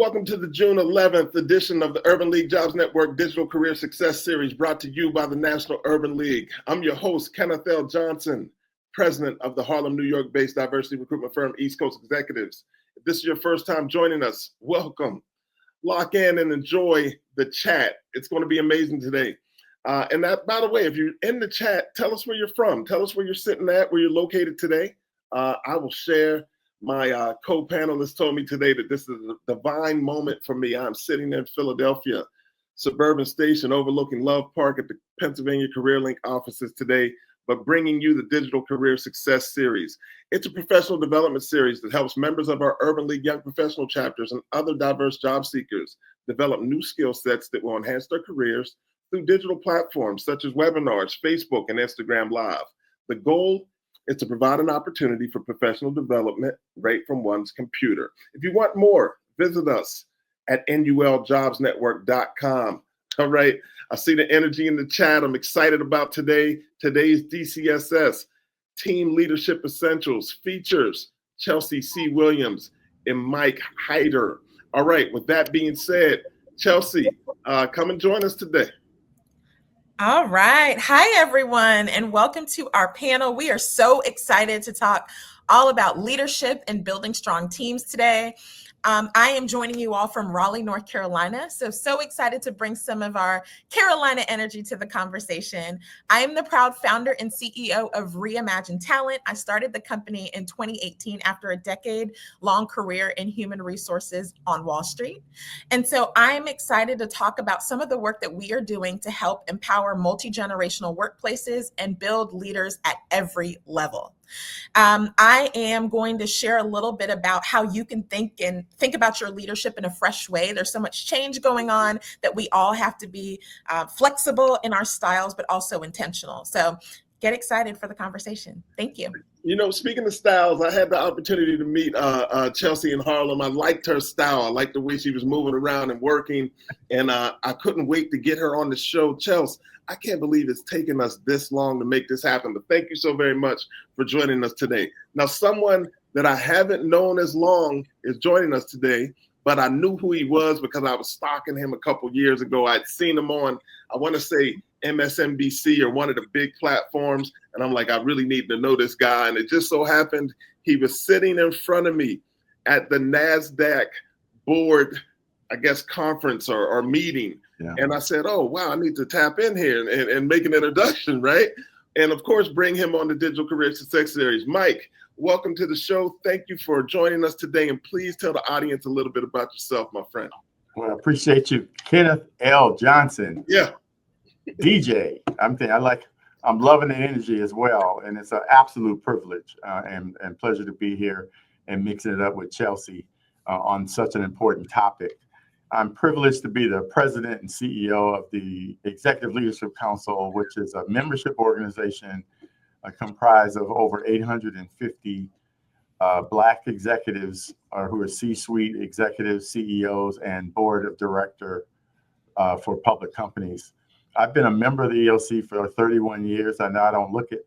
Welcome to the June 11th edition of the Urban League Jobs Network Digital Career Success Series, brought to you by the National Urban League. I'm your host, Kenneth L. Johnson, president of the Harlem, New York-based diversity recruitment firm East Coast Executives. If this is your first time joining us, welcome. Lock in and enjoy the chat. It's going to be amazing today. And that, by the way, if you're in the chat, tell us where you're from. Tell us where you're sitting at, where you're located today. I will share. My co-panelist told me today that this is a divine moment for me. I'm sitting in Philadelphia, Suburban Station, overlooking Love Park at the Pennsylvania CareerLink offices today, but bringing you the Digital Career Success Series. It's a professional development series that helps members of our Urban League Young Professional chapters and other diverse job seekers develop new skill sets that will enhance their careers through digital platforms such as webinars, Facebook, and Instagram Live. The goal is to provide an opportunity for professional development right from one's computer. If you want more, visit us at nuljobsnetwork.com. All right, I see the energy in the chat. I'm excited about today's DCSS Team Leadership Essentials features Chelsea C. Williams and Mike Hyder. All right, with that being said, Chelsea, come and join us today. All right. Hi, everyone, and welcome to our panel. We are so excited to talk all about leadership and building strong teams today. I am joining you all from Raleigh, North Carolina. So excited to bring some of our Carolina energy to the conversation. I am the proud founder and CEO of Reimagine Talent. I started the company in 2018 after a decade-long career in human resources on Wall Street. And so I'm excited to talk about some of the work that we are doing to help empower multi-generational workplaces and build leaders at every level. I am going to share a little bit about how you can think about your leadership in a fresh way. There's so much change going on that we all have to be flexible in our styles, but also intentional. So get excited for the conversation. Thank you. You know, speaking of styles, I had the opportunity to meet Chelsea in Harlem. I liked her style. I liked the way she was moving around and working. And I couldn't wait to get her on the show. Chelsea, I can't believe it's taken us this long to make this happen. But thank you so very much for joining us today. Now, someone that I haven't known as long is joining us today, but I knew who he was because I was stalking him a couple years ago. I'd seen him on, I want to say, MSNBC or one of the big platforms. And I'm like, I really need to know this guy. And it just so happened he was sitting in front of me at the NASDAQ board, I guess, conference or meeting. Yeah. And I said, oh, wow, I need to tap in here and make an introduction, right? And of course, bring him on the Digital Career Success Series. Mike, welcome to the show. Thank you for joining us today. And please tell the audience a little bit about yourself, my friend. Well, I appreciate you, Kenneth L. Johnson. Yeah. DJ. I'm loving the energy as well. And it's an absolute privilege and pleasure to be here and mixing it up with Chelsea on such an important topic. I'm privileged to be the president and CEO of the Executive Leadership Council, which is a membership organization comprised of over 850 Black executives who are C-suite executives, CEOs, and board of director for public companies. I've been a member of the ELC for 31 years. I know I don't look it,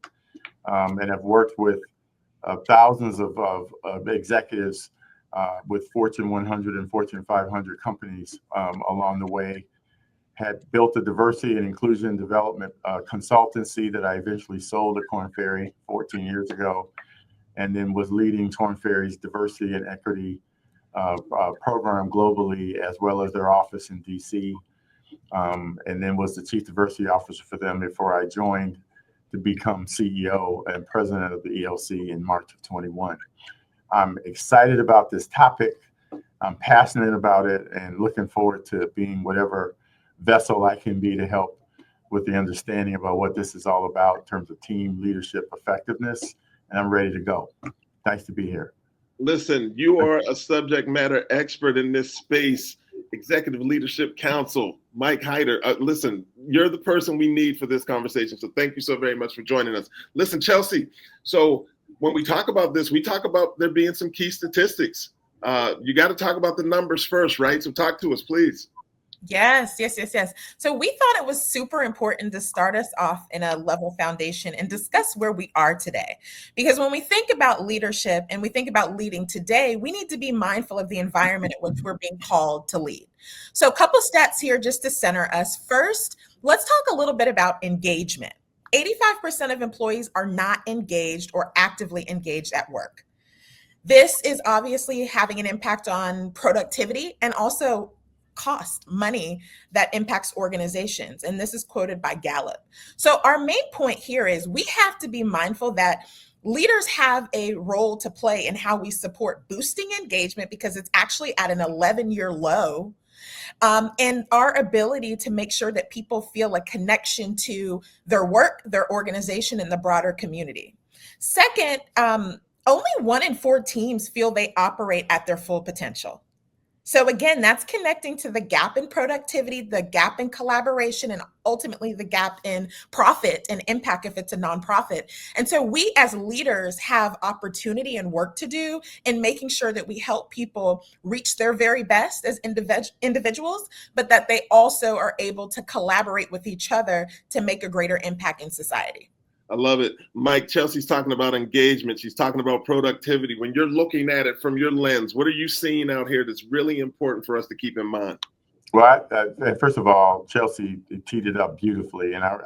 and have worked with thousands of executives with Fortune 100 and Fortune 500 companies along the way. Had built a diversity and inclusion development consultancy that I eventually sold to Korn Ferry 14 years ago, and then was leading Korn Ferry's diversity and equity program globally, as well as their office in DC. And then was the chief diversity officer for them before I joined to become CEO and president of the ELC in March of 21. I'm excited about this topic. I'm passionate about it and looking forward to being whatever vessel I can be to help with the understanding about what this is all about in terms of team leadership effectiveness. And I'm ready to go. Nice to be here. Listen, you are a subject matter expert in this space. Executive Leadership Council, Mike Hyder. Listen, you're the person we need for this conversation. So thank you so very much for joining us. Listen, Chelsea, so when we talk about this, we talk about there being some key statistics. You got to talk about the numbers first, right? So talk to us, please. Yes, yes, yes, yes. So we thought it was super important to start us off in a level foundation and discuss where we are today. Because when we think about leadership and we think about leading today, we need to be mindful of the environment in which we're being called to lead. So a couple stats here just to center us. First, let's talk a little bit about engagement. 85% of employees are not engaged or actively engaged at work. This is obviously having an impact on productivity and also cost, money that impacts organizations. And this is quoted by Gallup. So, our main point here is we have to be mindful that leaders have a role to play in how we support boosting engagement because it's actually at an 11-year low. And our ability to make sure that people feel a connection to their work, their organization, and the broader community. Second, only 1 in 4 teams feel they operate at their full potential. So again, that's connecting to the gap in productivity, the gap in collaboration, and ultimately the gap in profit and impact if it's a nonprofit. And so we as leaders have opportunity and work to do in making sure that we help people reach their very best as individuals, but that they also are able to collaborate with each other to make a greater impact in society. I love it. Mike, Chelsea's talking about engagement. She's talking about productivity. When you're looking at it from your lens, what are you seeing out here that's really important for us to keep in mind? Well, first of all, Chelsea teed it up beautifully, and I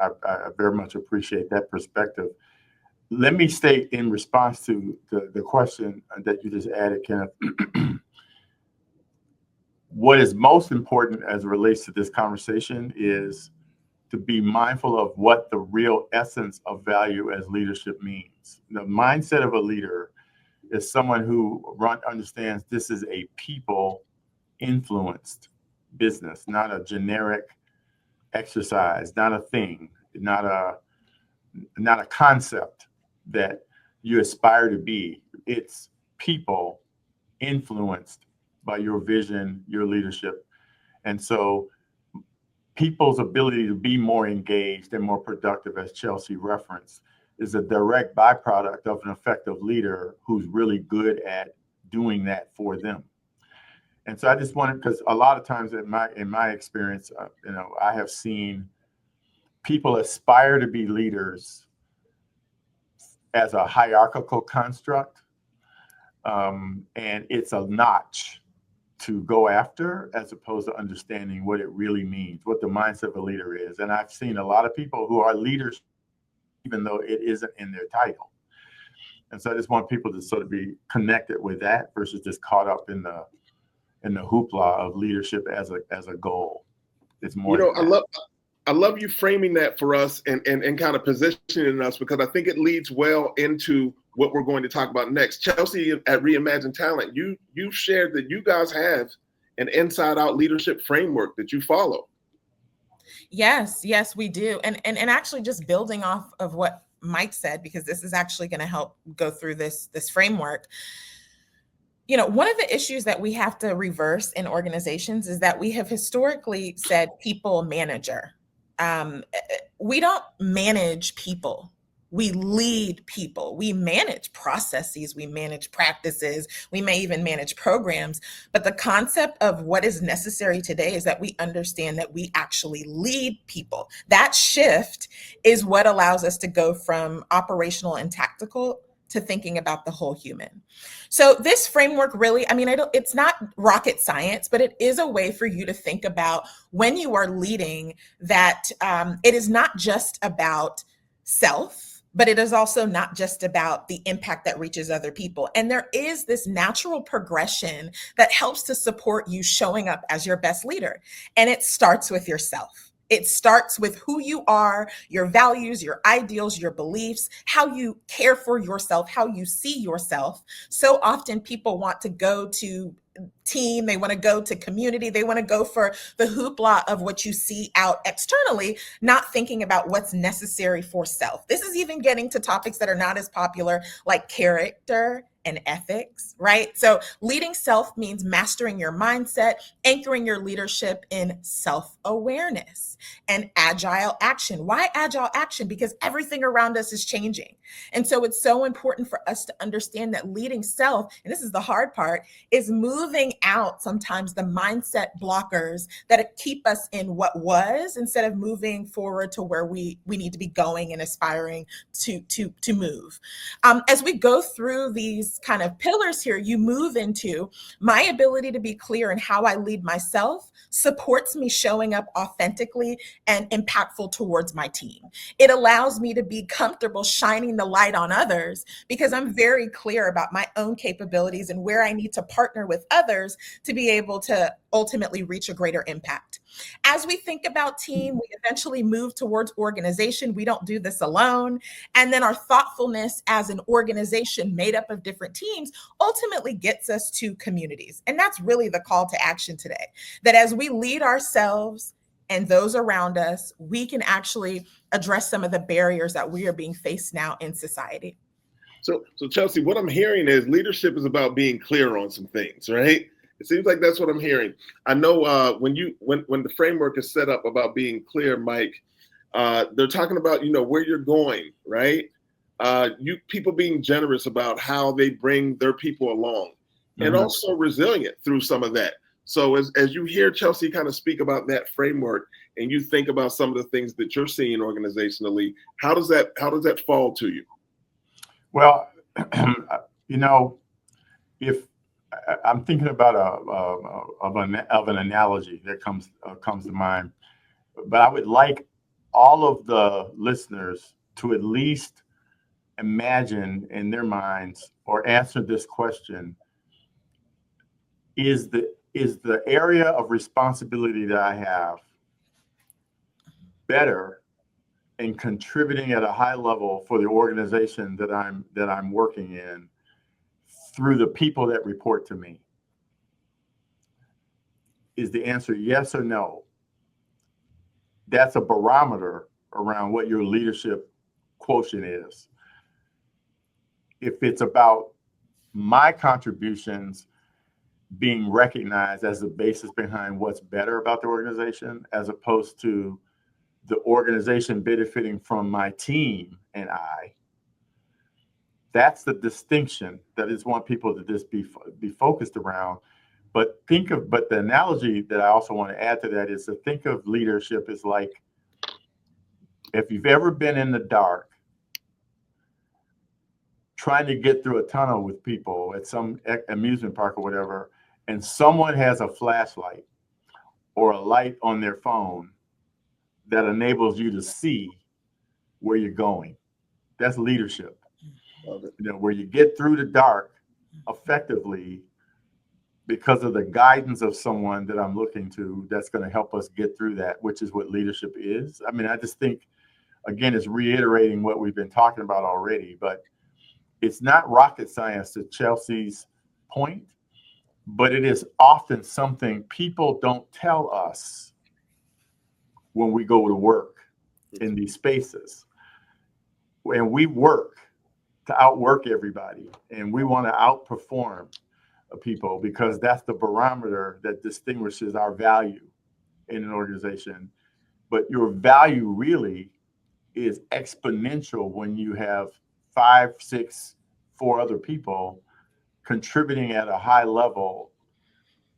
very much appreciate that perspective. Let me state in response to the question that you just added, Kenneth, what is most important as it relates to this conversation is to be mindful of what the real essence of value as leadership means. The mindset of a leader is someone who understands this is a people-influenced business, not a generic exercise, not a thing, not a concept that you aspire to be. It's people influenced by your vision, your leadership. And so people's ability to be more engaged and more productive, as Chelsea referenced, is a direct byproduct of an effective leader who's really good at doing that for them. And so I just wanted, because a lot of times in my experience, I have seen people aspire to be leaders as a hierarchical construct, and it's a notch to go after as opposed to understanding what it really means, what the mindset of a leader is. And I've seen a lot of people who are leaders, even though it isn't in their title. And so I just want people to sort of be connected with that versus just caught up in the hoopla of leadership as a goal. It's more. I love you framing that for us and kind of positioning us, because I think it leads well into what we're going to talk about next. Chelsea at Reimagine Talent, you shared that you guys have an inside out leadership framework that you follow. Yes, we do. And actually just building off of what Mike said, because this is actually going to help go through this framework. One of the issues that we have to reverse in organizations is that we have historically said people manager. We don't manage people. We lead people. We manage processes. We manage practices. We may even manage programs. But the concept of what is necessary today is that we understand that we actually lead people. That shift is what allows us to go from operational and tactical to thinking about the whole human. So this framework really, it's not rocket science, but it is a way for you to think about when you are leading that it is not just about self, but it is also not just about the impact that reaches other people. And there is this natural progression that helps to support you showing up as your best leader. And it starts with yourself. It starts with who you are, your values, your ideals, your beliefs, how you care for yourself, how you see yourself. So often people want to go to team, they want to go to community, they want to go for the hoopla of what you see out externally, not thinking about what's necessary for self. This is even getting to topics that are not as popular, like character and ethics, right? So leading self means mastering your mindset, anchoring your leadership in self-awareness and agile action. Why agile action? Because everything around us is changing. And so it's so important for us to understand that leading self, and this is the hard part, is moving out sometimes the mindset blockers that keep us in what was instead of moving forward to where we need to be going and aspiring to move. As we go through these kind of pillars here, you move into my ability to be clear in how I lead myself supports me showing up authentically and impactful towards my team. It allows me to be comfortable shining the light on others because I'm very clear about my own capabilities and where I need to partner with others to be able to ultimately reach a greater impact. As we think about team, we eventually move towards organization. We don't do this alone. And then our thoughtfulness as an organization made up of different teams ultimately gets us to communities. And that's really the call to action today, that as we lead ourselves and those around us, we can actually address some of the barriers that we are being faced now in society. So Chelsea, what I'm hearing is leadership is about being clear on some things, right? It seems like that's what I'm hearing. I know when the framework is set up about being clear, Mike, they're talking about, where you're going, right? People being generous about how they bring their people along, and also resilient through some of that. So as you hear Chelsea kind of speak about that framework, and you think about some of the things that you're seeing organizationally, how does that fall to you? Well, if I'm thinking about an analogy that comes to mind, but I would like all of the listeners to at least imagine in their minds or answer this question: is the area of responsibility that I have better in contributing at a high level for the organization that I'm working in through the people that report to me? Is the answer yes or no? That's a barometer around what your leadership quotient is. If it's about my contributions being recognized as the basis behind what's better about the organization, as opposed to the organization benefiting from my team and that's the distinction that I just want people to just be focused around. But the analogy that I also want to add to that is to think of leadership as like, if you've ever been in the dark trying to get through a tunnel with people at some amusement park or whatever, and someone has a flashlight or a light on their phone that enables you to see where you're going. That's leadership. Where you get through the dark effectively because of the guidance of someone that I'm looking to that's going to help us get through that, which is what leadership is. I mean, I just think, again, it's reiterating what we've been talking about already, but it's not rocket science, to Chelsea's point, but it is often something people don't tell us when we go to work in these spaces. And we work to outwork everybody, and we want to outperform people because that's the barometer that distinguishes our value in an organization. But your value really is exponential when you have 5, 6, 4 other people contributing at a high level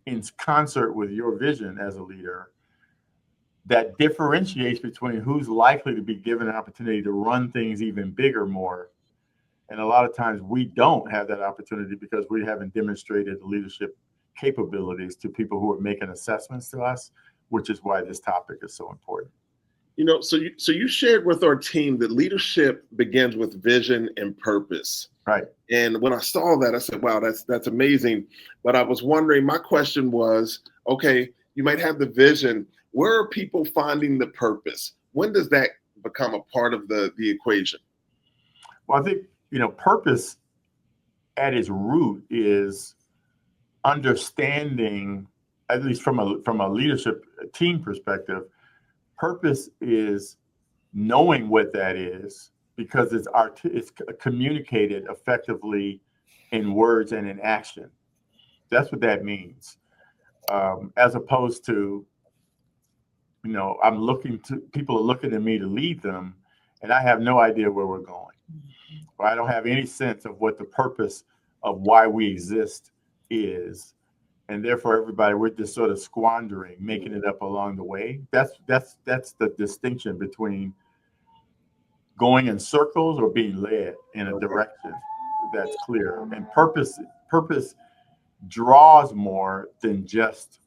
in concert with your vision as a leader, that differentiates between who's likely to be given an opportunity to run things even bigger, more. And a lot of times we don't have that opportunity because we haven't demonstrated the leadership capabilities to people who are making assessments to us, which is why this topic is so important. So you shared with our team that leadership begins with vision and purpose. Right. And when I saw that, I said, wow, that's amazing. But I was wondering, my question was, okay, you might have the vision. Where are people finding the purpose? When does that become a part of the equation? Well, I think, purpose at its root is understanding, at least from a leadership team perspective. Purpose is knowing what that is because it's communicated effectively in words and in action. That's what that means. As opposed to, people are looking at me to lead them, and I have no idea where we're going. Or I don't have any sense of what the purpose of why we exist is. And therefore, everybody, we're just sort of squandering, making it up along the way. That's the distinction between going in circles or being led in a direction that's clear. And purpose draws more than just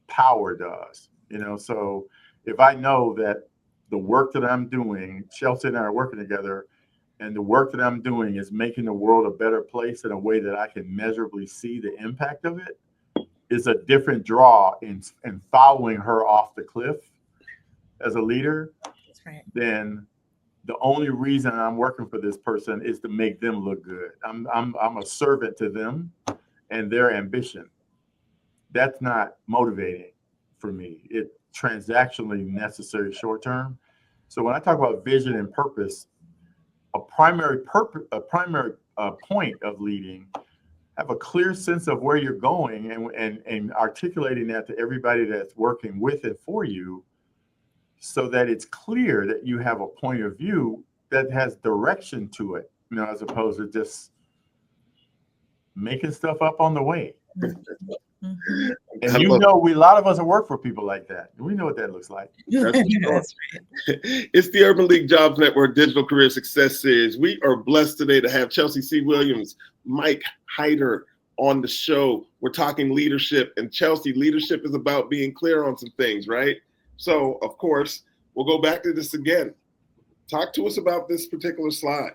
power does. So if I know that the work that I'm doing, Chelsea and I are working together, and the work that I'm doing is making the world a better place in a way that I can measurably see the impact of it, is a different draw in following her off the cliff as a leader. That's right. Than the only reason I'm working for this person is to make them look good. I'm a servant to them and their ambition. That's not motivating for me. It's transactionally necessary short term. So when I talk about vision and purpose, a primary point of leading, have a clear sense of where you're going and articulating that to everybody that's working with and for you, so that it's clear that you have a point of view that has direction to it, as opposed to just making stuff up on the way. Mm-hmm. And a lot of us have worked for people like that. We know what that looks like. That's right. It's the Urban League Jobs Network Digital Career Success Series. We are blessed today to have Chelsea C. Williams, Mike Hyder on the show. We're talking leadership, and Chelsea, leadership is about being clear on some things, right? So, of course, we'll go back to this again. Talk to us about this particular slide.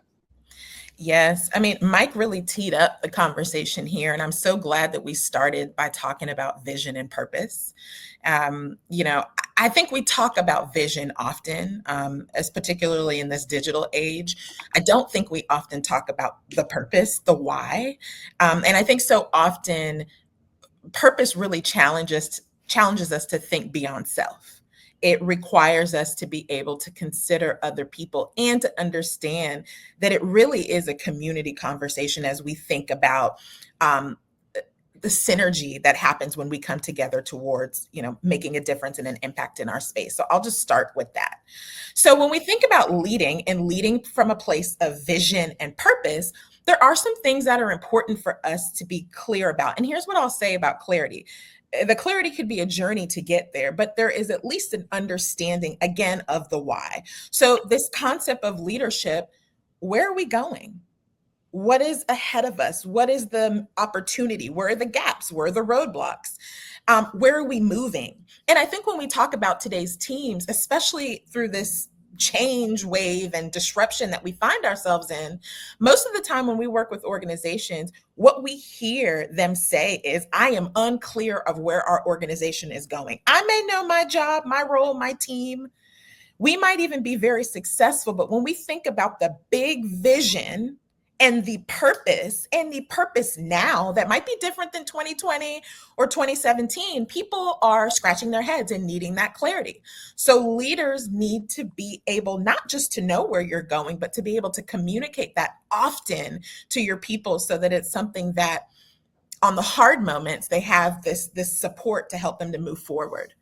Yes. I mean, Mike really teed up the conversation here, and I'm so glad that we started by talking about vision and purpose. I think we talk about vision often, as particularly in this digital age. I don't think we often talk about the purpose, the why. And I think so often purpose really challenges us to think beyond self. It requires us to be able to consider other people and to understand that it really is a community conversation as we think about the synergy that happens when we come together towards, making a difference and an impact in our space. So I'll just start with that. So when we think about leading and leading from a place of vision and purpose, there are some things that are important for us to be clear about. And here's what I'll say about clarity. The clarity could be a journey to get there, but there is at least an understanding, again, of the why. So this concept of leadership, where are we going? What is ahead of us? What is the opportunity? Where are the gaps? Where are the roadblocks? Where are we moving? And I think when we talk about today's teams, especially through this change wave and disruption that we find ourselves in, most of the time when we work with organizations, what we hear them say is, I am unclear of where our organization is going. I may know my job, my role, my team. We might even be very successful, but when we think about the big vision and the purpose now that might be different than 2020 or 2017, people are scratching their heads and needing that clarity. So leaders need to be able not just to know where you're going, but to be able to communicate that often to your people so that it's something that on the hard moments, they have this support to help them to move forward.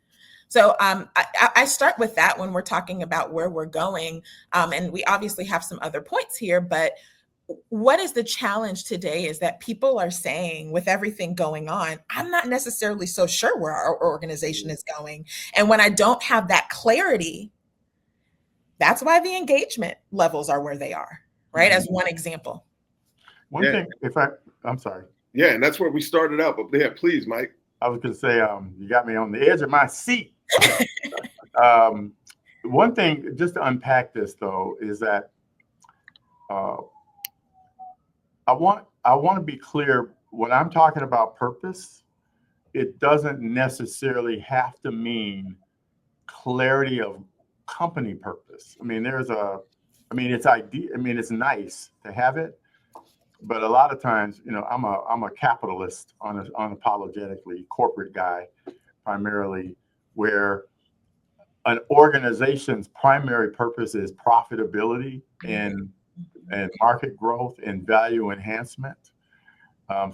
So I start with that when we're talking about where we're going. And we obviously have some other points here, but what is the challenge today is that people are saying, with everything going on, I'm not necessarily so sure where our organization is going. And when I don't have that clarity, that's why the engagement levels are where they are, right? As one example. One thing, I'm sorry. Yeah, and that's where we started out, but yeah, please, Mike. I was going to say, you got me on the edge of my seat. One thing, just to unpack this though, is that I want to be clear, when I'm talking about purpose, it doesn't necessarily have to mean clarity of company purpose. I mean, it's nice to have it, but a lot of times, I'm a capitalist, unapologetically corporate guy, primarily, where an organization's primary purpose is profitability and market growth and value enhancement.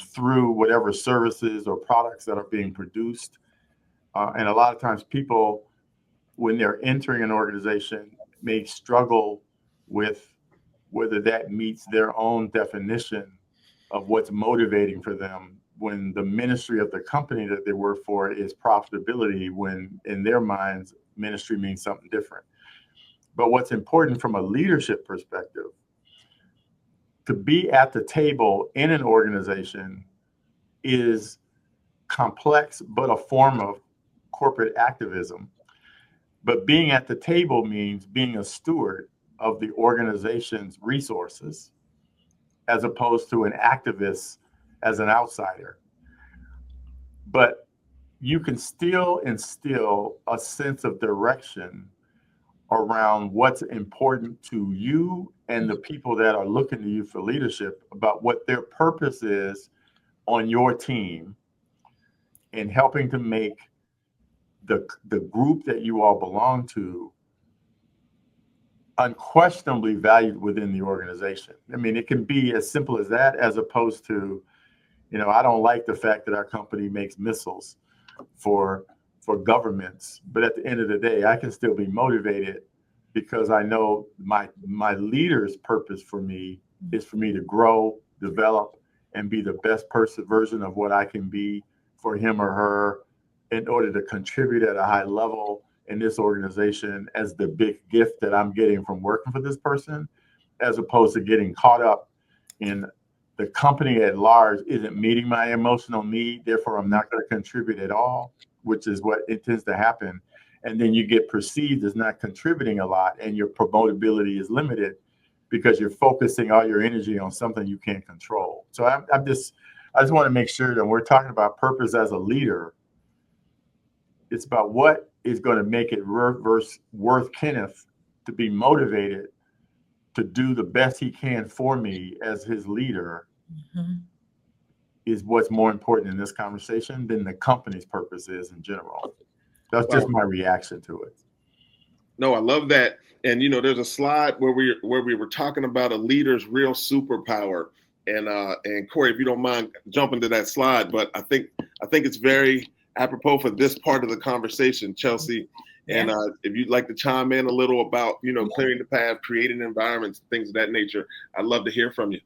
through whatever services or products that are being produced. And a lot of times people, when they're entering an organization, may struggle with whether that meets their own definition of what's motivating for them when the ministry of the company that they work for is profitability, when in their minds, ministry means something different. But what's important from a leadership perspective, to be at the table in an organization is complex, but a form of corporate activism. But being at the table means being a steward of the organization's resources, as opposed to an activist as an outsider. But you can still instill a sense of direction around what's important to you and the people that are looking to you for leadership about what their purpose is on your team, and helping to make the group that you all belong to unquestionably valued within the organization. I mean, it can be as simple as that, as opposed to, I don't like the fact that our company makes missiles for governments, but at the end of the day, I can still be motivated because I know my leader's purpose for me is for me to grow, develop, and be the best version of what I can be for him or her in order to contribute at a high level in this organization as the big gift that I'm getting from working for this person, as opposed to getting caught up in the company at large isn't meeting my emotional need, therefore I'm not going to contribute at all, which is what it tends to happen. And then you get perceived as not contributing a lot, and your promotability is limited because you're focusing all your energy on something you can't control. So I just want to make sure that when we're talking about purpose as a leader, it's about what is going to make it worth Kenneth to be motivated to do the best he can for me as his leader. Mm-hmm. Is what's more important in this conversation than the company's purpose is in general. That's just my reaction to it. No, I love that. And there's a slide where we were talking about a leader's real superpower. And Corey, if you don't mind jumping to that slide, but I think it's very apropos for this part of the conversation, Chelsea. Yeah. And if you'd like to chime in a little about, clearing the path, creating environments, things of that nature, I'd love to hear from you.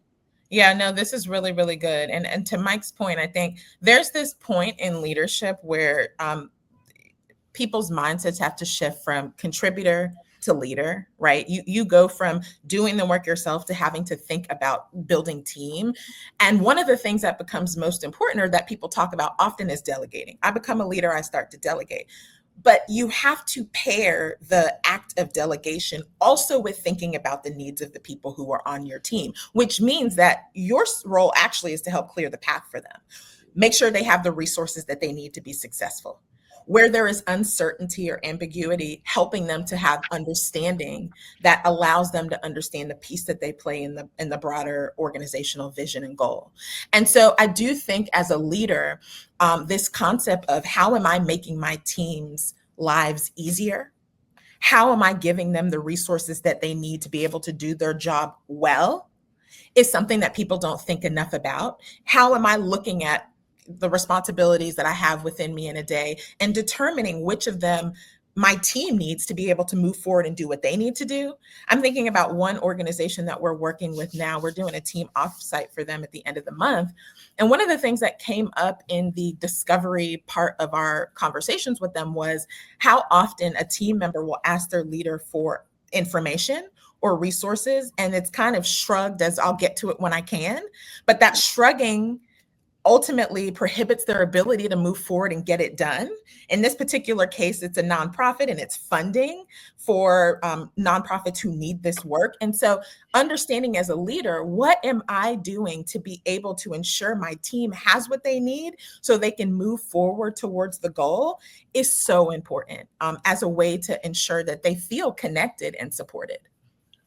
Yeah, no, this is really, really good. And to Mike's point, I think there's this point in leadership where people's mindsets have to shift from contributor to leader, right? You go from doing the work yourself to having to think about building team. And one of the things that becomes most important, or that people talk about often, is delegating. I become a leader, I start to delegate. But you have to pair the act of delegation also with thinking about the needs of the people who are on your team, which means that your role actually is to help clear the path for them. Make sure they have the resources that they need to be successful. Where there is uncertainty or ambiguity, helping them to have understanding that allows them to understand the piece that they play in the broader organizational vision and goal. And so I do think as a leader, this concept of how am I making my team's lives easier? How am I giving them the resources that they need to be able to do their job well is something that people don't think enough about. How am I looking at the responsibilities that I have within me in a day and determining which of them my team needs to be able to move forward and do what they need to do? I'm thinking about one organization that we're working with now. We're doing a team offsite for them at the end of the month. And one of the things that came up in the discovery part of our conversations with them was how often a team member will ask their leader for information or resources, and it's kind of shrugged as I'll get to it when I can. But that shrugging ultimately prohibits their ability to move forward and get it done. In this particular case, it's a nonprofit and it's funding for nonprofits who need this work. And so understanding as a leader, what am I doing to be able to ensure my team has what they need so they can move forward towards the goal is so important as a way to ensure that they feel connected and supported.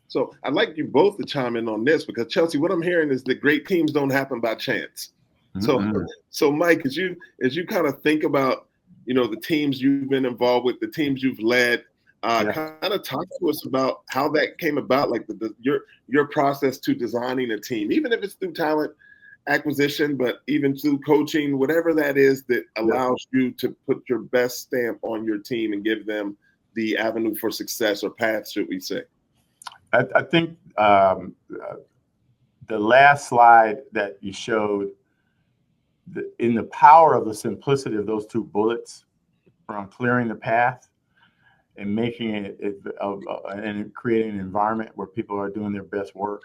So I'd like you both to chime in on this, because Chelsea, what I'm hearing is that great teams don't happen by chance. So Mike, as you kind of think about, the teams you've been involved with, the teams you've led, kind of talk to us about how that came about, like your process to designing a team, even if it's through talent acquisition, but even through coaching, whatever that is that allows you to put your best stamp on your team and give them the avenue for success, or path, should we say? I think the last slide that you showed, in the power of the simplicity of those two bullets around clearing the path and making it and creating an environment where people are doing their best work,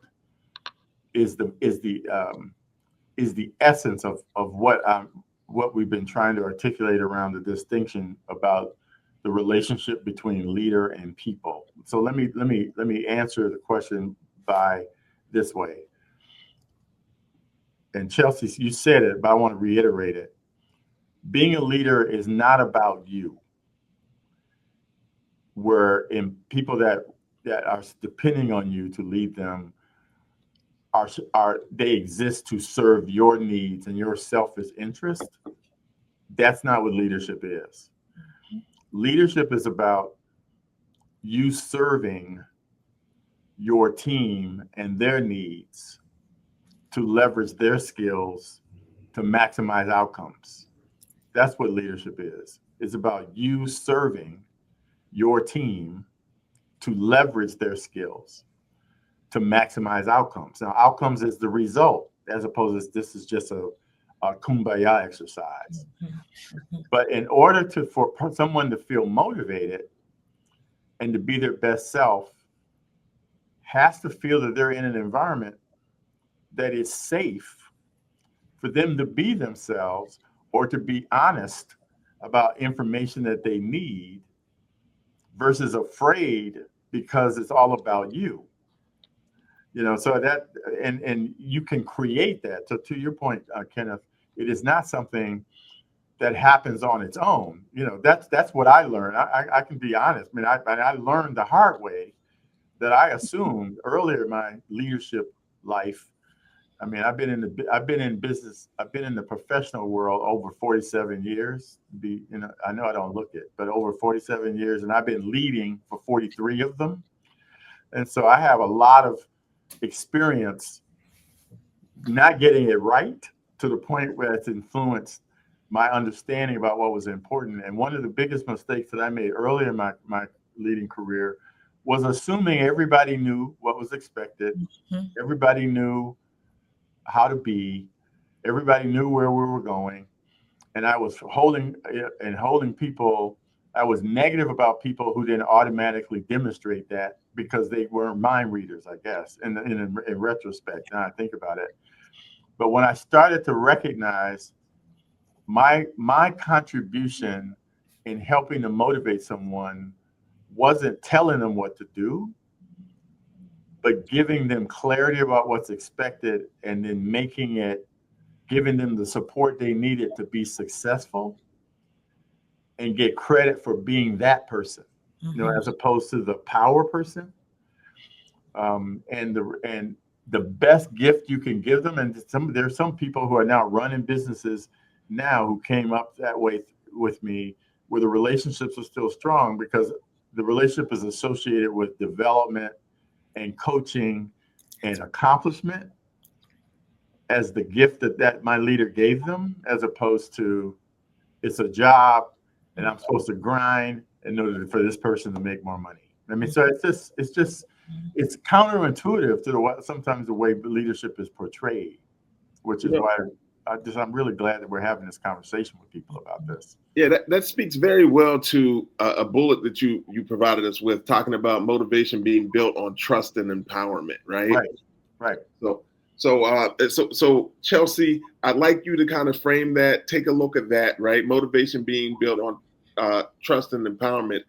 is the essence of what we've been trying to articulate around the distinction about the relationship between leader and people. So let me answer the question by this way. And Chelsea, you said it, but I want to reiterate it. Being a leader is not about you. In people that are depending on you to lead them they exist to serve your needs and your selfish interest. That's not what leadership is. Leadership is about you serving your team and their needs to leverage their skills to maximize outcomes. That's what leadership is. It's about you serving your team to leverage their skills to maximize outcomes. Now, outcomes is the result, as opposed to this is just a kumbaya exercise. But in order for someone to feel motivated and to be their best self, has to feel that they're in an environment that is safe for them to be themselves or to be honest about information that they need, versus afraid because it's all about you. So that, and you can create that. So to your point, Kenneth, it is not something that happens on its own. That's what I learned. I can be honest. I learned the hard way that I assumed earlier in my leadership life. I've been in business. I've been in the professional world over 47 years. I know I don't look it, but over 47 years, and I've been leading for 43 of them. And so I have a lot of experience not getting it right to the point where it's influenced my understanding about what was important. And one of the biggest mistakes that I made early in my leading career was assuming everybody knew what was expected. Mm-hmm. Everybody knew how to be. Everybody knew where we were going. And I was holding people. I was negative about people who didn't automatically demonstrate that because they weren't mind readers, I guess, in retrospect, now I think about it. But when I started to recognize my contribution in helping to motivate someone wasn't telling them what to do, but giving them clarity about what's expected and then giving them the support they needed to be successful and get credit for being that person, as opposed to the power person. And the best gift you can give them, and there's some people who are now running businesses now who came up that way with me, where the relationships are still strong because the relationship is associated with development and coaching and accomplishment as the gift that my leader gave them, as opposed to it's a job and I'm supposed to grind in order for this person to make more money. So it's counterintuitive to sometimes the way leadership is portrayed, which is why I'm really glad that we're having this conversation with people about this. Yeah, that speaks very well to a bullet that you provided us with, talking about motivation being built on trust and empowerment, right? Right. So Chelsea, I'd like you to kind of frame that, take a look at that, right? Motivation being built on trust and empowerment.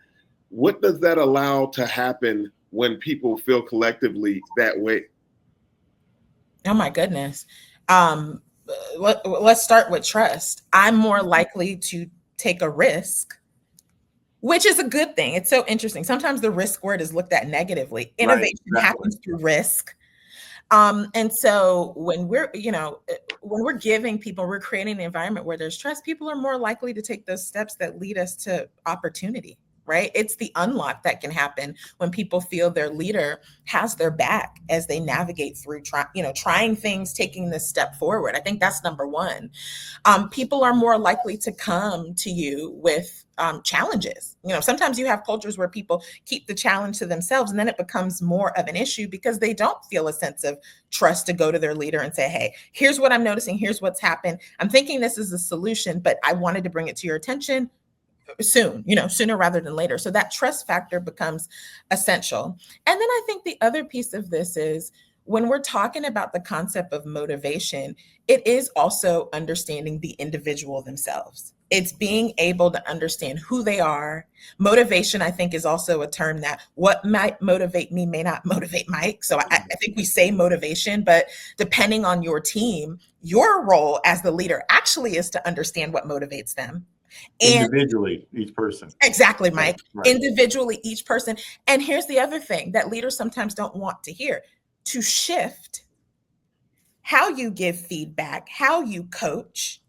What does that allow to happen when people feel collectively that way? Oh my goodness. Let's start with trust. I'm more likely to take a risk, which is a good thing. It's so interesting. Sometimes the risk word is looked at negatively. Innovation happens through risk. And so when we're giving people, we're creating an environment where there's trust, people are more likely to take those steps that lead us to opportunity, right? It's the unlock that can happen when people feel their leader has their back as they navigate through trying things, taking this step forward. I think that's number one. People are more likely to come to you with challenges. Sometimes you have cultures where people keep the challenge to themselves, and then it becomes more of an issue because they don't feel a sense of trust to go to their leader and say, hey, here's what I'm noticing, here's what's happened. I'm thinking this is a solution, but I wanted to bring it to your attention soon, sooner rather than later. So that trust factor becomes essential. And then I think the other piece of this is when we're talking about the concept of motivation, it is also understanding the individual themselves. It's being able to understand who they are. Motivation, I think, is also a term that what might motivate me may not motivate Mike. So I think we say motivation, but depending on your team, your role as the leader actually is to understand what motivates them. And individually, each person. Exactly, Mike. Right. Individually, each person. And here's the other thing that leaders sometimes don't want to hear: to shift how you give feedback, how you coach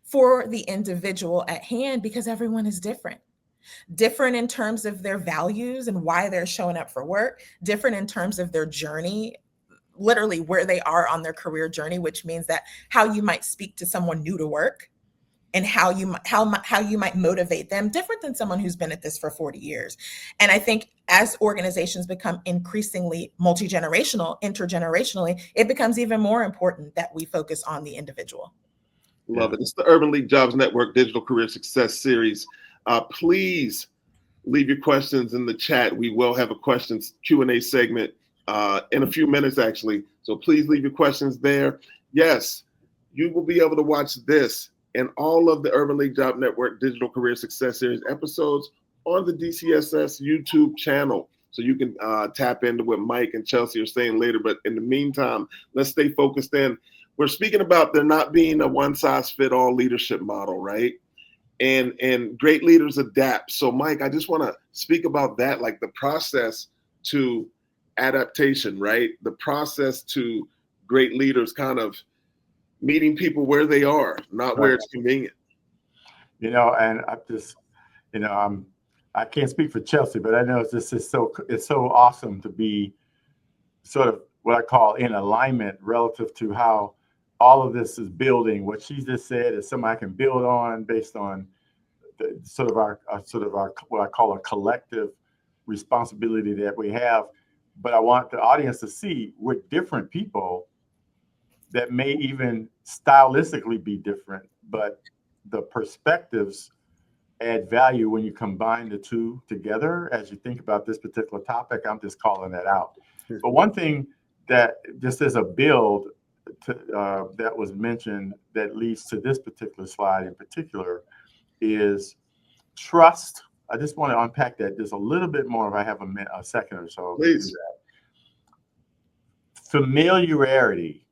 for the individual at hand, because everyone is different. Different in terms of their values and why they're showing up for work, different in terms of their journey, literally where they are on their career journey, which means that how you might speak to someone new to work and how you might motivate them, different than someone who's been at this for 40 years. And I think as organizations become increasingly multi-generational, intergenerationally, it becomes even more important that we focus on the individual. Love it. It's the Urban League Jobs Network Digital Career Success Series. Please leave your questions in the chat. We will have a questions Q&A segment in a few minutes, actually. So please leave your questions there. Yes, you will be able to watch this and all of the Urban League Job Network Digital Career Success Series episodes on the DCSS YouTube channel. So you can tap into what Mike and Chelsea are saying later. But in the meantime, let's stay focused in. We're speaking about there not being a one-size-fit-all leadership model, right? And great leaders adapt. So Mike, I just want to speak about that, like the process to adaptation, right? The process to great leaders kind of meeting people where they are, not where it's convenient. And I just, I can't speak for Chelsea, but I know it's so awesome to be sort of what I call in alignment relative to how all of this is building. What she just said is something I can build on based on the, sort of our what I call a collective responsibility that we have. But I want the audience to see we're different people that may even stylistically be different, but the perspectives add value when you combine the two together. As you think about this particular topic, I'm just calling that out. But one thing that just as a build that was mentioned that leads to this particular slide in particular is trust. I just want to unpack that just a little bit more if I have a second or so. Please. Familiarity.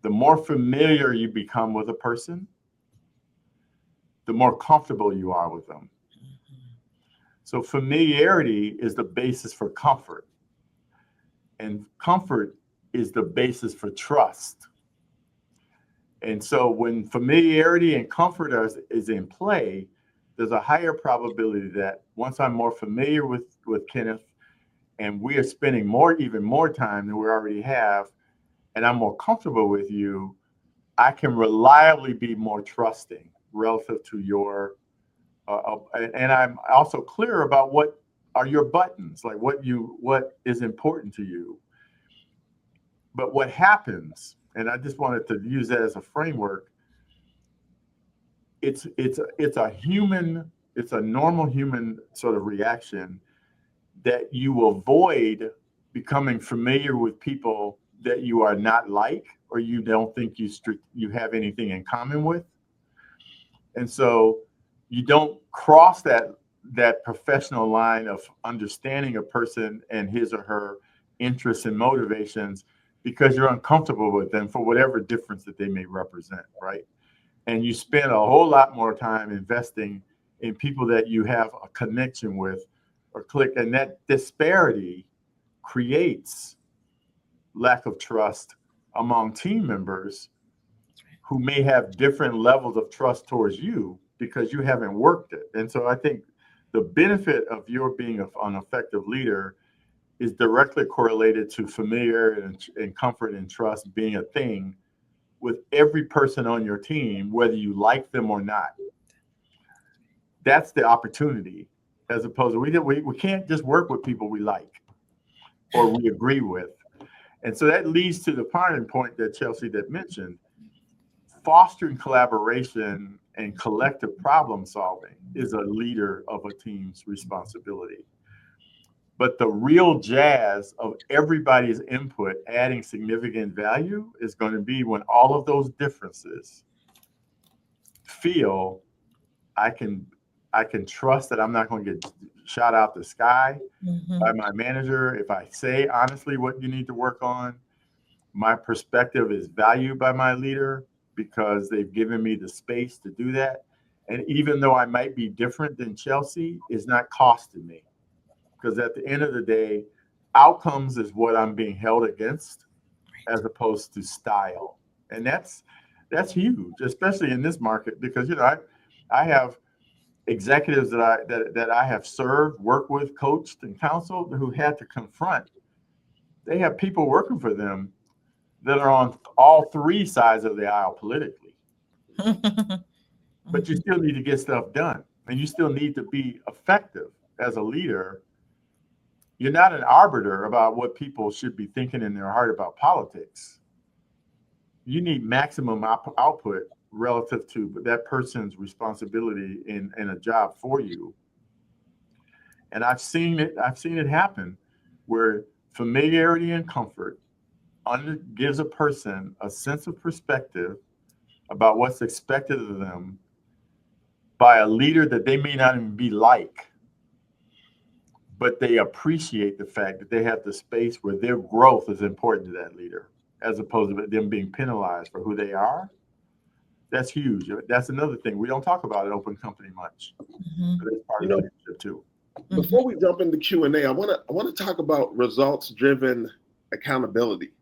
The more familiar you become with a person, the more comfortable you are with them. So familiarity is the basis for comfort. And comfort is the basis for trust. And so when familiarity and comfort is in play, there's a higher probability that once I'm more familiar with Kenneth and we are spending even more time than we already have, and I'm more comfortable with you, I can reliably be more trusting relative to your, and I'm also clear about what are your buttons, like what is important to you. But what happens, and I just wanted to use that as a framework, it's a normal human sort of reaction that you avoid becoming familiar with people that you are not like, or you don't think you have anything in common with. And so you don't cross that professional line of understanding a person and his or her interests and motivations because you're uncomfortable with them for whatever difference that they may represent, right? And you spend a whole lot more time investing in people that you have a connection with or click, and that disparity creates lack of trust among team members who may have different levels of trust towards you because you haven't worked it. And so I think the benefit of your being an effective leader is directly correlated to familiarity and comfort and trust being a thing with every person on your team, whether you like them or not. That's the opportunity, as opposed to we can't just work with people we like or we agree with. And so that leads to the final point that Chelsea that mentioned, fostering collaboration and collective problem solving is a leader of a team's responsibility. But the real jazz of everybody's input adding significant value is going to be when all of those differences feel I can trust that I'm not going to get shot out the sky by my manager. If I say honestly what you need to work on, my perspective is valued by my leader because they've given me the space to do that. And even though I might be different than Chelsea, it's not costing me. Because at the end of the day, outcomes is what I'm being held against as opposed to style. And that's huge, especially in this market, because I have executives that I have served, worked with, coached, and counseled who had to confront. They have people working for them that are on all three sides of the aisle politically. But you still need to get stuff done, and you still need to be effective as a leader. You're not an arbiter about what people should be thinking in their heart about politics. You need maximum output relative to that person's responsibility in a job for you. And I've seen it happen where familiarity and comfort gives a person a sense of perspective about what's expected of them by a leader that they may not even be like, but they appreciate the fact that they have the space where their growth is important to that leader, as opposed to them being penalized for who they are. That's huge. That's another thing we don't talk about at Open Company much. But it's part of leadership too. Before we jump into Q&A, I want to talk about results-driven accountability.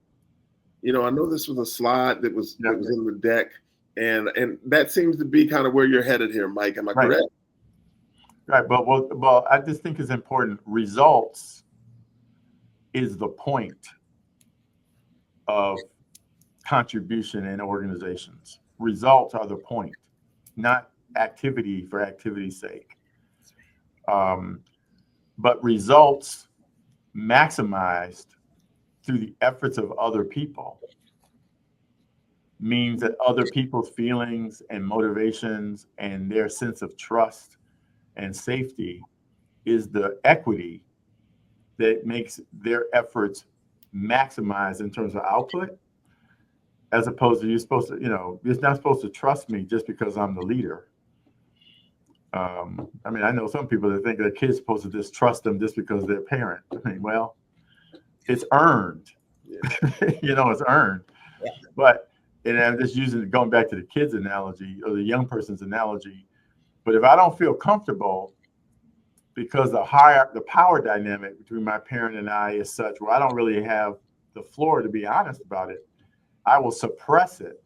I know this was a slide that was in the deck, and that seems to be kind of where you're headed here, Mike. Am I correct? Right, but well, I just think it's important. Results is the point of contribution in organizations. Results are the point, not activity for activity's sake. But results maximized through the efforts of other people means that other people's feelings and motivations and their sense of trust and safety is the equity that makes their efforts maximize in terms of output, as opposed to you're not supposed to trust me just because I'm the leader. I know some people that think their kid's supposed to just trust them just because they're a parent. Well, it's earned. It's earned. Yeah. But, and I'm just going back to the kids analogy or the young person's analogy. But if I don't feel comfortable because the power dynamic between my parent and I is such where I don't really have the floor to be honest about it, I will suppress it.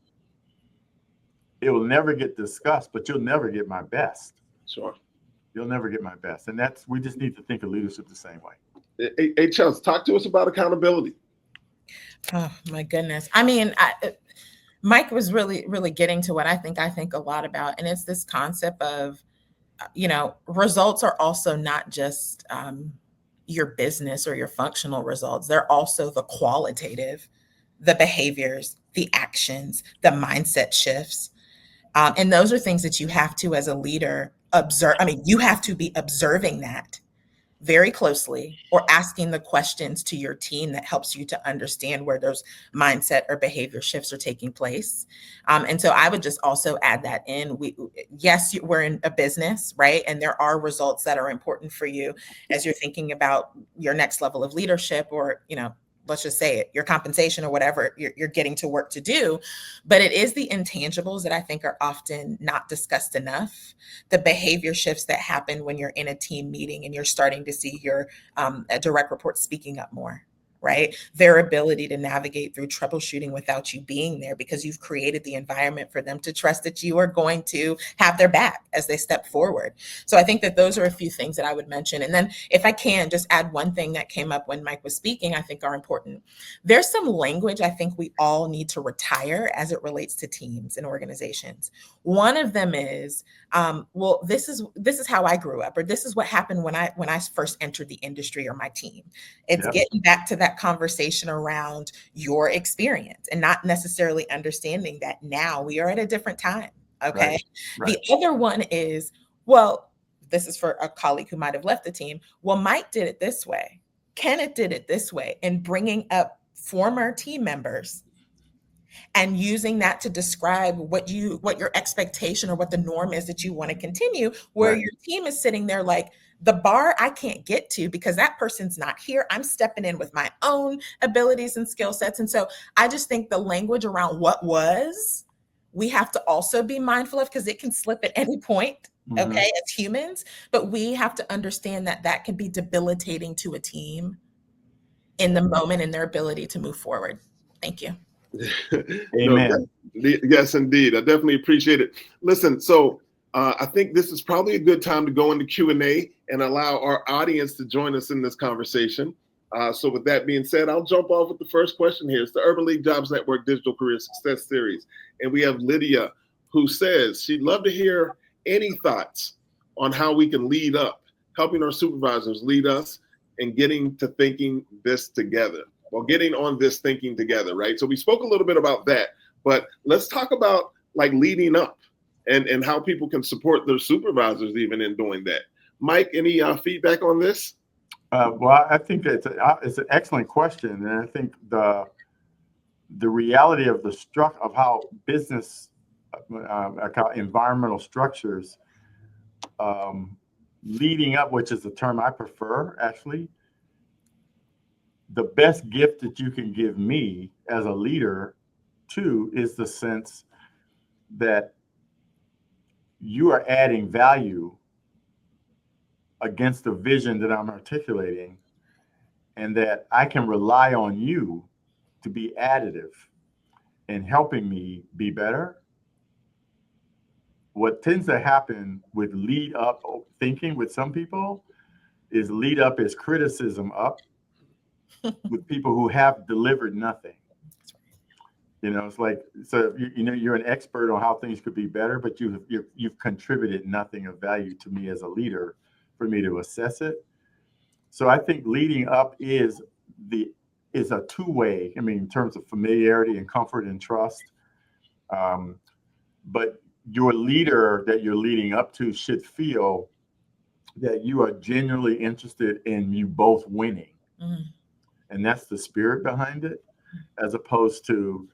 It will never get discussed, but you'll never get my best. Sure. You'll never get my best. And we just need to think of leadership the same way. Hey, Chelsea, talk to us about accountability. Oh, my goodness. Mike was really, really getting to what I think a lot about. And it's this concept of, results are also not just your business or your functional results. They're also the qualitative, the behaviors, the actions, the mindset shifts. And those are things that you have to, as a leader, observe. You have to be observing that very closely or asking the questions to your team that helps you to understand where those mindset or behavior shifts are taking place. And so I would just also add that in. We're in a business, right? And there are results that are important for you as you're thinking about your next level of leadership or, let's just say it, your compensation or whatever you're getting to work to do. But it is the intangibles that I think are often not discussed enough. The behavior shifts that happen when you're in a team meeting and you're starting to see your direct reports speaking up more, right? Their ability to navigate through troubleshooting without you being there, because you've created the environment for them to trust that you are going to have their back as they step forward. So I think that those are a few things that I would mention. And then if I can just add one thing that came up when Mike was speaking, I think are important. There's some language I think we all need to retire as it relates to teams and organizations. One of them is, well, this is how I grew up, or this is what happened when I first entered the industry or my team. It's getting back to that conversation around your experience and not necessarily understanding that now we are at a different time. Okay. Right. The other one is, well, this is for a colleague who might have left the team. Well, Mike did it this way. Kenneth did it this way, and bringing up former team members and using that to describe what your expectation or what the norm is that you want to continue, where your team is sitting there like, the bar I can't get to because that person's not here. I'm stepping in with my own abilities and skill sets. And so I just think the language around what was, we have to also be mindful of, because it can slip at any point, okay, as humans. But we have to understand that that can be debilitating to a team in the moment and their ability to move forward. Thank you. Amen. No, yes, indeed. I definitely appreciate it. Listen, so I think this is probably a good time to go into Q&A and allow our audience to join us in this conversation. So with that being said, I'll jump off with the first question here. It's the Urban League Jobs Network Digital Career Success Series. And we have Lydia, who says she'd love to hear any thoughts on how we can lead up, helping our supervisors lead us and getting to thinking this together. Well, getting on this thinking together, right? So we spoke a little bit about that, but let's talk about like leading up and how people can support their supervisors even in doing that. Mike, any feedback on this? Well, I think it's an excellent question, and I think the reality of of how business environmental structures leading up, which is the term I prefer, actually. The best gift that you can give me as a leader, too, is the sense that you are adding value against the vision that I'm articulating, and that I can rely on you to be additive in helping me be better. What tends to happen with lead up thinking with some people is lead up is criticism up with people who have delivered nothing. You know, it's like, so you're an expert on how things could be better, but you've contributed nothing of value to me as a leader for me to assess it. So I think leading up is a two-way, I mean, in terms of familiarity and comfort and trust. But your leader that you're leading up to should feel that you are genuinely interested in you both winning. Mm-hmm. And that's the spirit behind it, as opposed to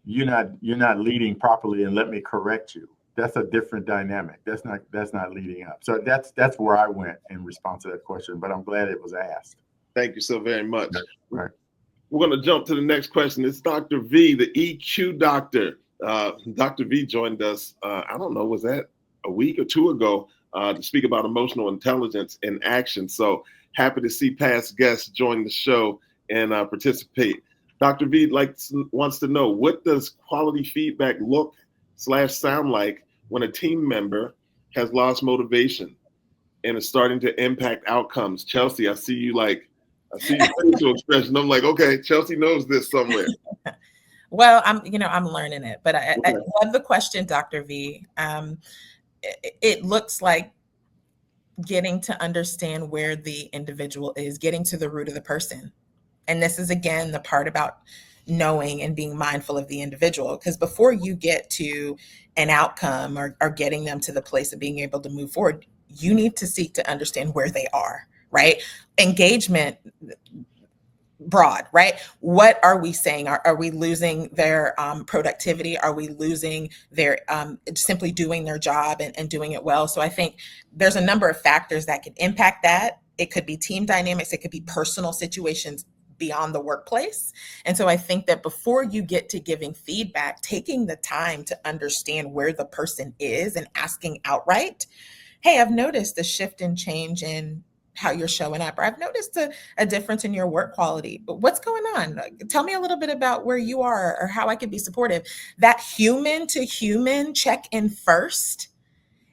you're not leading properly and let me correct you. That's a different dynamic. That's not leading up. So that's where I went in response to that question, but I'm glad it was asked. Thank you so very much. Right. We're going to jump to the next question. It's Dr. V, the EQ doctor. Dr. V joined us, I don't know, was that a week or two ago, to speak about emotional intelligence in action. So happy to see past guests join the show and participate. Dr. V wants to know, what does quality feedback look/sound like when a team member has lost motivation and is starting to impact outcomes? Chelsea, I see you facial expression. I'm like, okay, Chelsea knows this somewhere. Well, I'm learning it, but I love the question, Dr. V. It looks like getting to understand where the individual is, getting to the root of the person. And this is, again, the part about knowing and being mindful of the individual, because before you get to an outcome or getting them to the place of being able to move forward, you need to seek to understand where they are, right? Engagement, broad, right? What are we saying? Are we losing their productivity? Are we losing their simply doing their job and doing it well? So I think there's a number of factors that can impact that. It could be team dynamics. It could be personal situations beyond the workplace. And so I think that before you get to giving feedback, taking the time to understand where the person is and asking outright, hey, I've noticed a shift and change in how you're showing up, or I've noticed a difference in your work quality. But what's going on? Tell me a little bit about where you are or how I can be supportive. That human to human check in first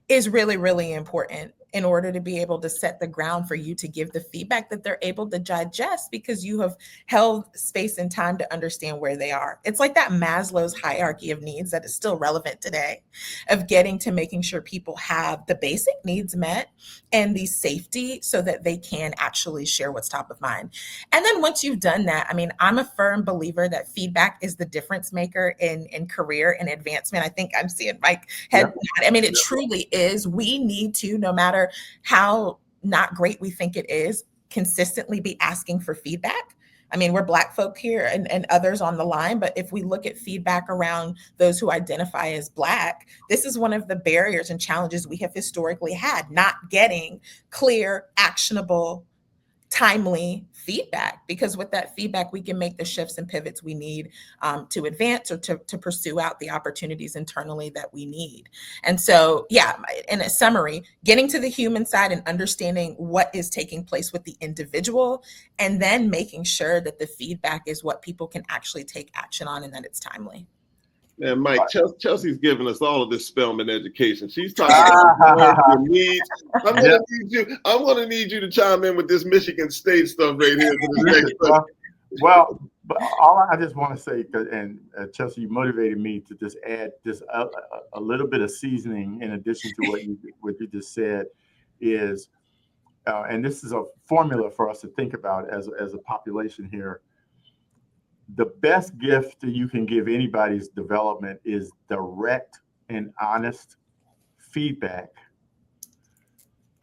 is really, really important in order to be able to set the ground for you to give the feedback that they're able to digest, because you have held space and time to understand where they are. It's like that Maslow's hierarchy of needs that is still relevant today, of getting to making sure people have the basic needs met and the safety so that they can actually share what's top of mind. And then once you've done that, I mean, I'm a firm believer that feedback is the difference maker in career and advancement. I think I'm seeing Mike head. I mean, it truly is. We need to, no matter how not great we think it is, consistently be asking for feedback. I mean, we're Black folk here and others on the line, but if we look at feedback around those who identify as Black, this is one of the barriers and challenges we have historically had, not getting clear, actionable, timely feedback, because with that feedback, we can make the shifts and pivots we need to advance or to pursue out the opportunities internally that we need. And so, yeah, in a summary, getting to the human side and understanding what is taking place with the individual, and then making sure that the feedback is what people can actually take action on and that it's timely. Man, Mike, Chelsea's giving us all of this Spelman education. She's talking about your needs. I'm gonna need you to chime in with this Michigan State stuff right here. Well, but all I just want to say, and Chelsea, you motivated me to just add just a little bit of seasoning in addition to what you just said, is, and this is a formula for us to think about as a population here. The best gift that you can give anybody's development is direct and honest feedback,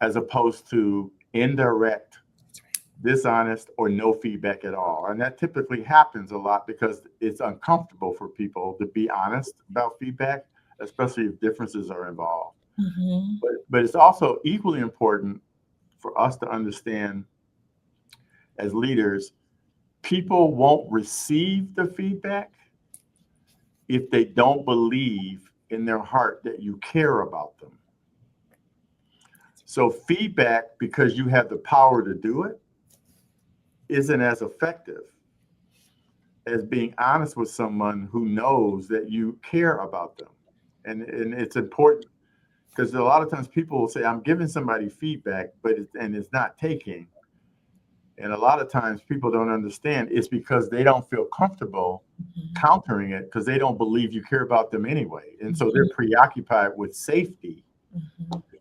as opposed to indirect, dishonest, or no feedback at all. And that typically happens a lot because it's uncomfortable for people to be honest about feedback, especially if differences are involved. Mm-hmm. But it's also equally important for us to understand as leaders, people won't receive the feedback if they don't believe in their heart that you care about them. So feedback, because you have the power to do it, isn't as effective as being honest with someone who knows that you care about them. And it's important, because a lot of times people will say, I'm giving somebody feedback, but it's not taking. And a lot of times people don't understand it's because they don't feel comfortable countering it, because they don't believe you care about them anyway. And so they're preoccupied with safety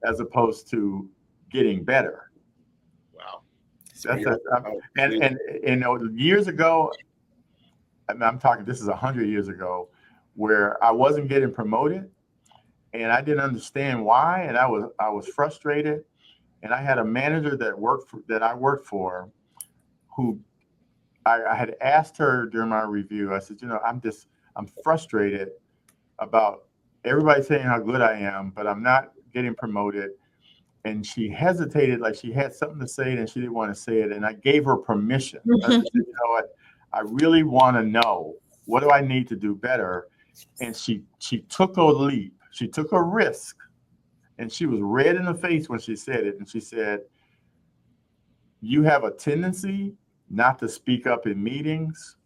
as opposed to getting better. Wow. And years ago, I'm talking, this is 100 years ago, where I wasn't getting promoted and I didn't understand why. And I was frustrated. And I had a manager that I worked for, who I had asked her during my review. I said, I'm frustrated about everybody saying how good I am, but I'm not getting promoted. And she hesitated, like she had something to say and she didn't want to say it. And I gave her permission. I said, you know what? I really want to know, what do I need to do better? And she took a leap. She took a risk. And she was red in the face when she said it. And she said, you have a tendency not to speak up in meetings,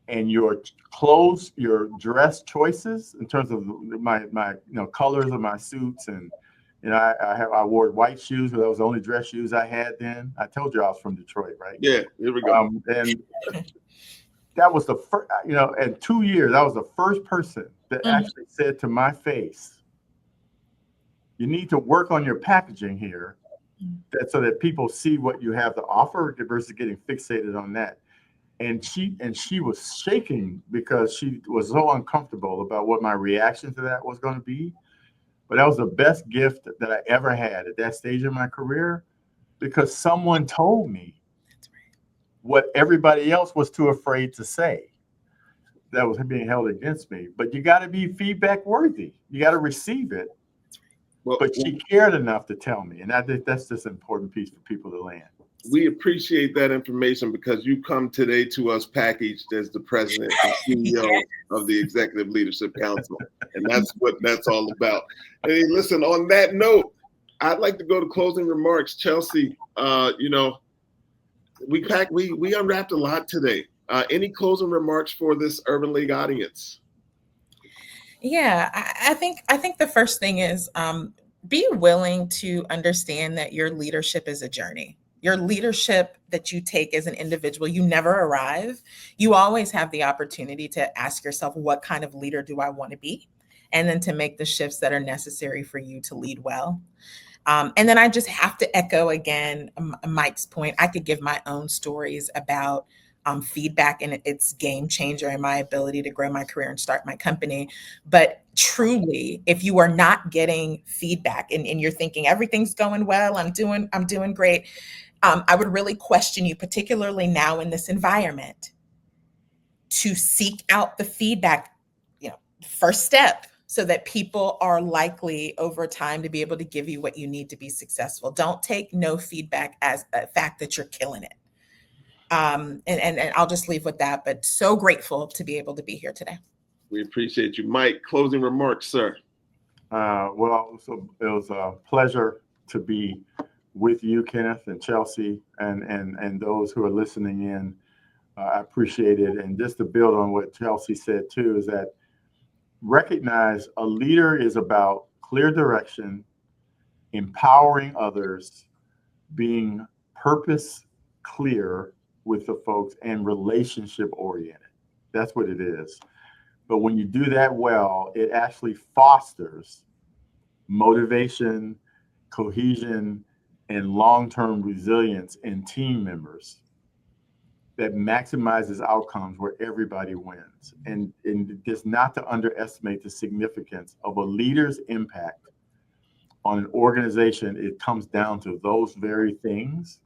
and your clothes, your dress choices in terms of my colors of my suits, and I wore white shoes because that was the only dress shoes I had then. I told you I was from Detroit, right? Yeah, here we go. And that was the first, in 2 years, I was the first person that actually said to my face, you need to work on your packaging here, so that people see what you have to offer versus getting fixated on that. And she was shaking because she was so uncomfortable about what my reaction to that was going to be. But that was the best gift that I ever had at that stage of my career, because someone told me what everybody else was too afraid to say that was being held against me. But you got to be feedback worthy. You got to receive it. But she cared enough to tell me, and I think that's just an important piece for people to land. We appreciate that information, because you come today to us packaged as the president and CEO of the Executive Leadership Council, and that's what that's all about. Hey, listen, on that note, I'd like to go to closing remarks. Chelsea, we unwrapped a lot today. Any closing remarks for this Urban League audience? Yeah, I think the first thing is be willing to understand that your leadership is a journey. Your leadership that you take as an individual, you never arrive. You always have the opportunity to ask yourself, what kind of leader do I want to be? And then to make the shifts that are necessary for you to lead well. And then I just have to echo again Mike's point. I could give my own stories about feedback and its game changer in my ability to grow my career and start my company. But truly, if you are not getting feedback and you're thinking everything's going well, I'm doing great, I would really question you, particularly now in this environment, to seek out the feedback, first step, so that people are likely over time to be able to give you what you need to be successful. Don't take no feedback as a fact that you're killing it. And I'll just leave with that, but so grateful to be able to be here today. We appreciate you. Mike, closing remarks, sir. So it was a pleasure to be with you, Kenneth and Chelsea, and those who are listening in. I appreciate it. And just to build on what Chelsea said too, is that recognize a leader is about clear direction, empowering others, being purpose clear with the folks, and relationship oriented. That's what it is. But when you do that well, it actually fosters motivation, cohesion, and long-term resilience in team members that maximizes outcomes where everybody wins. And just not to underestimate the significance of a leader's impact on an organization. It comes down to those very things,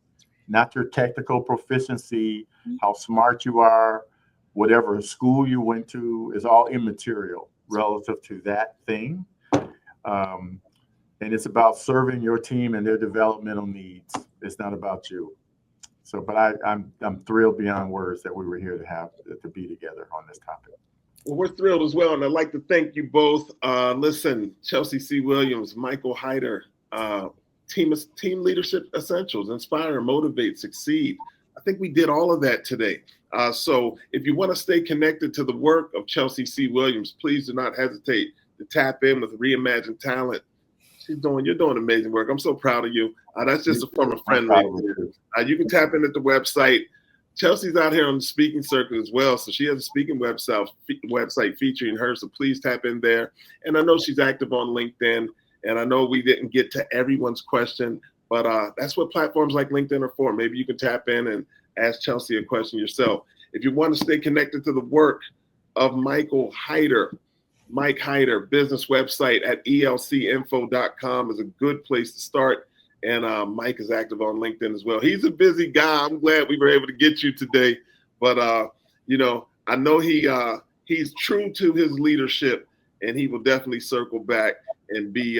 not your technical proficiency, how smart you are, whatever school you went to is all immaterial relative to that thing. And it's about serving your team and their developmental needs. It's not about you. So, but I'm thrilled beyond words that we were here to be together on this topic. Well, we're thrilled as well, and I'd like to thank you both. Listen, Chelsea C. Williams, Michael Hyder, team leadership essentials: inspire, motivate, succeed. I think we did all of that today. So, if you want to stay connected to the work of Chelsea C. Williams, please do not hesitate to tap in with Reimagined Talent. You're doing amazing work. I'm so proud of you. That's just a former friend. You can tap in at the website. Chelsea's out here on the speaking circuit as well, so she has a speaking website featuring her, so please tap in there. And I know she's active on LinkedIn, and I know we didn't get to everyone's question, but that's what platforms like LinkedIn are for. Maybe you can tap in and ask Chelsea a question yourself. If you want to stay connected to the work of Michael Hyder, Mike Hyder, business website at elcinfo.com is a good place to start. And Mike is active on LinkedIn as well. He's a busy guy. I'm glad we were able to get you today. But, I know he's true to his leadership, and he will definitely circle back and be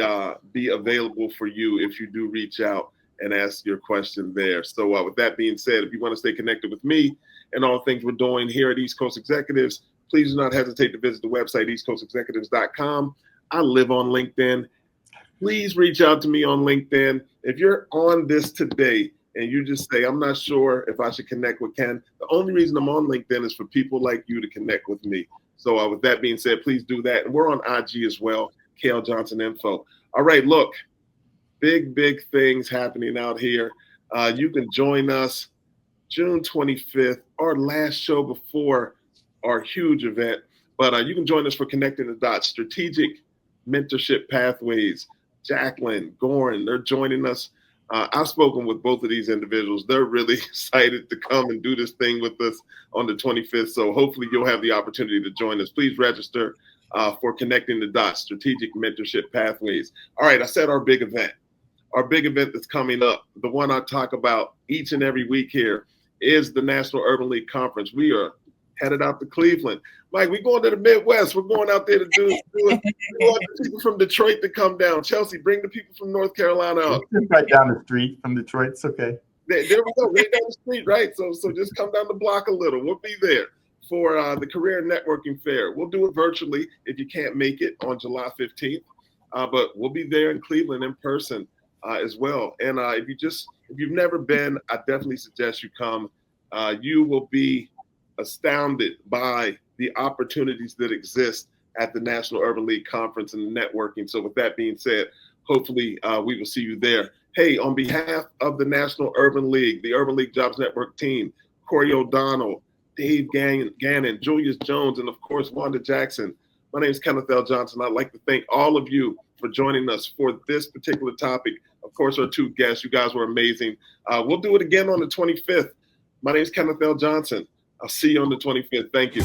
available for you if you do reach out and ask your question there. So with that being said, if you want to stay connected with me and all the things we're doing here at East Coast Executives, please do not hesitate to visit the website, eastcoastexecutives.com. I live on LinkedIn. Please reach out to me on LinkedIn. If you're on this today and you just say, I'm not sure if I should connect with Ken, the only reason I'm on LinkedIn is for people like you to connect with me. So with that being said, please do that. And we're on IG as well, KL Johnson Info. All right, look, big things happening out here. You can join us June 25th, our last show before our huge event. But you can join us for Connecting the Dots, Strategic Mentorship Pathways. Jacqueline, Gorin, they're joining us. I've spoken with both of these individuals. They're really excited to come and do this thing with us on the 25th. So hopefully you'll have the opportunity to join us. Please register for Connecting the Dots, Strategic Mentorship Pathways. All right, I said our big event. Our big event that's coming up, the one I talk about each and every week here, is the National Urban League Conference. We are headed out to Cleveland. Mike, we're going to the Midwest. We're going out there to do it. We want the people from Detroit to come down. Chelsea, bring the people from North Carolina out. It's right down the street from Detroit. It's okay. There we go, right down the street, right? So just come down the block a little. We'll be there for the Career Networking Fair. We'll do it virtually if you can't make it on July 15th. But we'll be there in Cleveland in person as well. And if you've never been, I definitely suggest you come. You will be astounded by the opportunities that exist at the National Urban League Conference and the networking. So with that being said, hopefully we will see you there. Hey, on behalf of the National Urban League, the Urban League Jobs Network team, Corey O'Donnell, Dave Gannon, Julius Jones, and of course, Wanda Jackson, my name is Kenneth L. Johnson. I'd like to thank all of you for joining us for this particular topic. Of course, our two guests, you guys were amazing. We'll do it again on the 25th. My name is Kenneth L. Johnson. I'll see you on the 25th. Thank you.